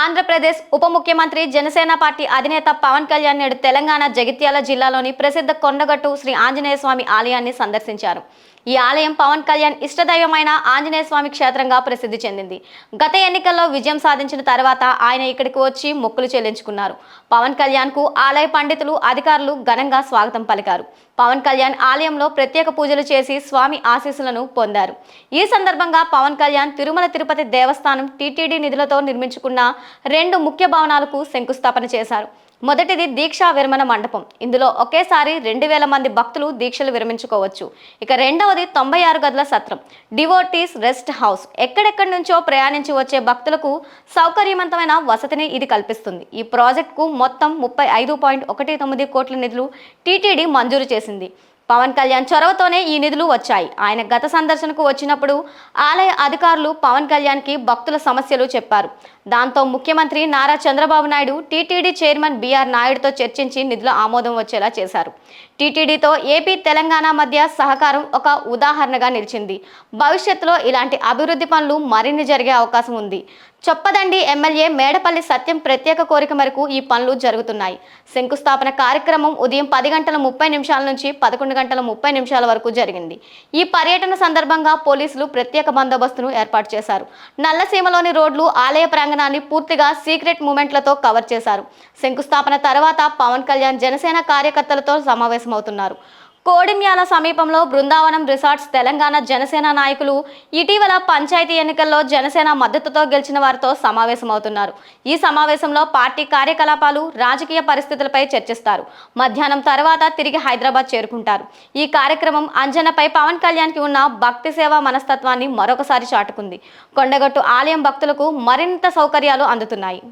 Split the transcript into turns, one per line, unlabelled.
ఆంధ్రప్రదేశ్ ఉప ముఖ్యమంత్రి జనసేన పార్టీ అధినేత పవన్ కళ్యాణ్ నేడు తెలంగాణ జగిత్యాల జిల్లాలోని ప్రసిద్ధ కొండగట్టు శ్రీ ఆంజనేయ స్వామి ఆలయాన్ని సందర్శించారు. ఈ ఆలయం పవన్ కళ్యాణ్ ఇష్టదైవమైన ఆంజనేయ స్వామి క్షేత్రంగా ప్రసిద్ధి చెందింది. గత ఎన్నికల్లో విజయం సాధించిన తర్వాత ఆయన ఇక్కడికి వచ్చి మొక్కులు చెల్లించుకున్నారు. పవన్ కళ్యాణ్ కు ఆలయ పండితులు, అధికారులు ఘనంగా స్వాగతం పలికారు. పవన్ కళ్యాణ్ ఆలయంలో ప్రత్యేక పూజలు చేసి స్వామి ఆశీస్సులను పొందారు. ఈ సందర్భంగా పవన్ కళ్యాణ్ తిరుమల తిరుపతి దేవస్థానం టీటీడీ నిధులతో నిర్మించుకున్న 2 ముఖ్య భవనాలకు శంకుస్థాపన చేశారు. మొదటిది దీక్షా విరమణ మండపం. ఇందులో ఒకేసారి 2000 మంది భక్తులు దీక్షలు విరమించుకోవచ్చు. ఇక రెండవది 96 గదుల సత్రం, డివోటీస్ రెస్ట్ హౌస్. ఎక్కడెక్కడి నుంచో ప్రయాణించి వచ్చే భక్తులకు సౌకర్యవంతమైన వసతిని ఇది కల్పిస్తుంది. ఈ ప్రాజెక్టుకు మొత్తం 35.19 కోట్ల నిధులు టీటీడీ మంజూరు చేసింది. పవన్ కళ్యాణ్ చొరవతోనే ఈ నిధులు వచ్చాయి. ఆయన గత సందర్శనకు వచ్చినప్పుడు ఆలయ అధికారులు పవన్ కళ్యాణ్కి భక్తుల సమస్యలు చెప్పారు. దాంతో ముఖ్యమంత్రి Nara Chandrababu Naidu TTD chairman BR నాయుడుతో చర్చించి నిధుల ఆమోదం వచ్చేలా చేశారు. టీటీడీతో ఏపీ, తెలంగాణ మధ్య సహకారం ఒక ఉదాహరణగా నిలిచింది. భవిష్యత్తులో ఇలాంటి అభివృద్ధి పనులు మరిన్ని జరిగే అవకాశం ఉంది. చొప్పదండి ఎమ్మెల్యే మేడపల్లి సత్యం ప్రత్యేక కోరిక మేరకు ఈ పనులు జరుగుతున్నాయి. శంకుస్థాపన కార్యక్రమం ఉదయం 10:30 నుంచి 11:30 వరకు జరిగింది. ఈ పర్యటన సందర్భంగా పోలీసులు ప్రత్యేక బందోబస్తును ఏర్పాటు చేశారు. నల్లసీమలోని రోడ్లు, ఆలయ ప్రాంగణాన్ని పూర్తిగా సీక్రెట్ మూమెంట్లతో కవర్ చేశారు. శంకుస్థాపన తర్వాత పవన్ కళ్యాణ్ జనసేన కార్యకర్తలతో సమావేశమవుతున్నారు. కోడిమ్యాల సమీపంలో బృందావనం రిసార్ట్స్ తెలంగాణ జనసేన నాయకులు ఇటీవల పంచాయతీ ఎన్నికల్లో జనసేన మద్దతుతో గెలిచిన వారితో సమావేశమవుతున్నారు. ఈ సమావేశంలో పార్టీ కార్యకలాపాలు, రాజకీయ పరిస్థితులపై చర్చిస్తారు. మధ్యాహ్నం తర్వాత తిరిగి హైదరాబాద్ చేరుకుంటారు. ఈ కార్యక్రమం అంజనపై పవన్ కళ్యాణ్కి ఉన్న భక్తి సేవా మనస్తత్వాన్ని మరొకసారి చాటుకుంది. కొండగట్టు ఆలయం భక్తులకు మరింత సౌకర్యాలు అందుతున్నాయి.